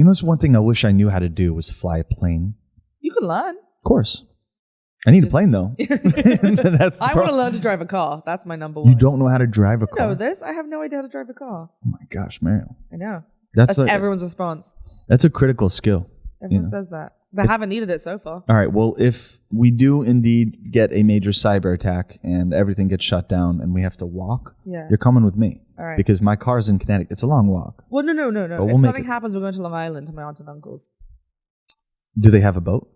You know, that's one thing I wish I knew how to do was fly a plane. You can learn. Of course. I need a plane, though. That's I want to learn to drive a car. That's my number one. You don't know how to drive a car? know this? I have no idea how to drive a car. Oh, my gosh, Meriel. I know. That's everyone's response. That's a critical skill. Everyone says that. But I haven't needed it so far. All right. Well, if we do indeed get a major cyber attack and everything gets shut down and we have to walk, you're coming with me. All right. Because my car's in Connecticut. It's a long walk. Well, no. We'll If something happens, we're going to Long Island to my aunt and uncle's. Do they have a boat?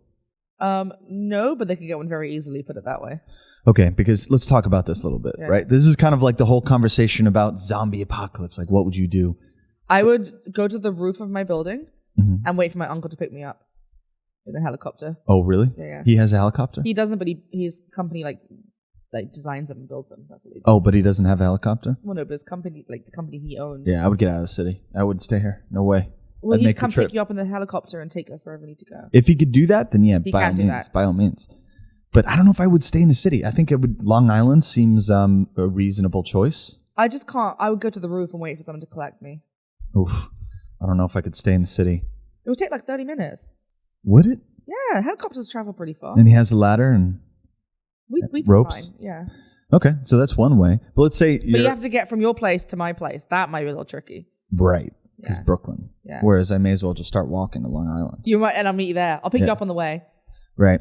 No, but they can get one very easily, put it that way. Okay, because let's talk about this a little bit, right? This is kind of like the whole conversation about zombie apocalypse. Like, what would you do? I would go to the roof of my building and wait for my uncle to pick me up in a helicopter. Oh, really? Yeah. He has a helicopter? He doesn't, but his company like designs them and builds them. That's what he does. Oh, but he doesn't have a helicopter? Well, no, but his company, like the company he owns. Yeah, I would get out of the city. I wouldn't stay here. No way. Well, he'd come pick you up in the helicopter and take us wherever we need to go. If he could do that, then yeah, by all means. But I don't know if I would stay in the city. I think Long Island seems a reasonable choice. I just can't. I would go to the roof and wait for someone to collect me. Oof. I don't know if I could stay in the city. It would take like 30 minutes. Would it? Yeah, helicopters travel pretty far. And he has a ladder and ropes? Fine. Yeah. Okay, so that's one way. But let's say But you have to get from your place to my place. That might be a little tricky. Right. Because Brooklyn. Yeah. Whereas I may as well just start walking to Long Island. And I'll meet you there. I'll pick you up on the way. Right.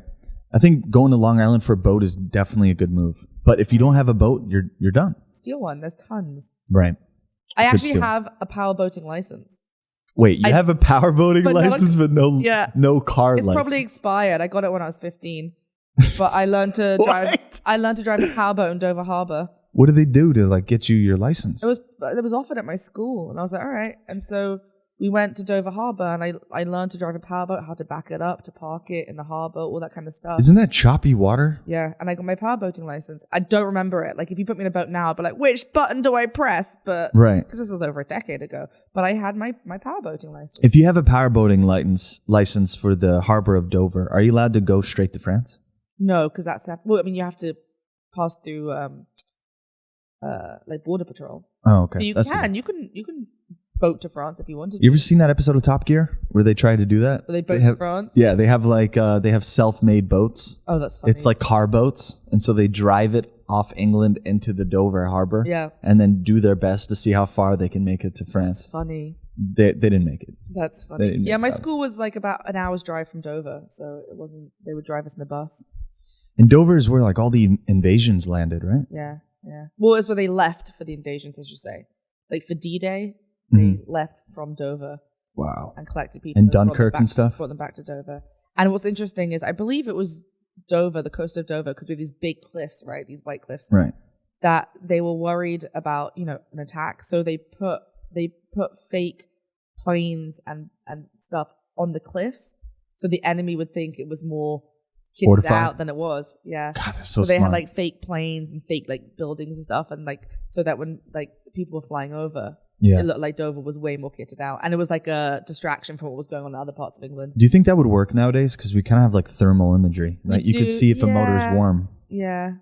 I think going to Long Island for a boat is definitely a good move. But if you don't have a boat, you're done. Steal one. There's tons. Right. I actually have a power boating license. Wait, you have a power boating license but no car license? It's probably expired. I got it when I was 15. But I learned to drive. I learned to drive a powerboat in Dover Harbor. What do they do to get you your license? It was offered at my school, and I was like, all right. And so we went to Dover Harbor, and I learned to drive a powerboat, how to back it up, to park it in the harbor, all that kind of stuff. Isn't that choppy water? Yeah, and I got my powerboating license. I don't remember it. Like, if you put me in a boat now, I'd be like, which button do I press? But because this was over a decade ago. But I had my powerboating license. If you have a powerboating license for the harbor of Dover, are you allowed to go straight to France? No, because you have to pass through like border patrol. Oh, okay. But you can boat to France if you wanted. You ever seen that episode of Top Gear where they try to do that? They boat to France? Yeah, they have they have self-made boats. Oh, that's funny. It's like car boats, and so they drive it off England into the Dover harbor. Yeah. And then do their best to see how far they can make it to France. That's funny. They didn't make it. That's funny. Yeah, my school was like about an hour's drive from Dover, so it wasn't. They would drive us in a bus. And Dover is where all the invasions landed, right? Yeah. Well, it's where they left for the invasions, as you say. Like for D-Day, they left from Dover. Wow. And collected people. And Dunkirk and stuff? Brought them back to Dover. And what's interesting is I believe it was Dover, the coast of Dover, because we have these big cliffs, right? These white cliffs. Right. That they were worried about, an attack. So they put fake planes and stuff on the cliffs so the enemy would think it was more kitted out than it was. Yeah. God, they're so they smart. had fake planes and fake buildings and stuff, and so that when people were flying over, it looked like Dover was way more kitted out, and it was like a distraction from what was going on in other parts of England. Do you think that would work nowadays? Because we kind of have thermal imagery, right? You could see if a motor is warm. Yeah.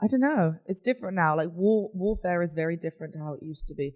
I don't know. It's different now. Like warfare is very different to how it used to be.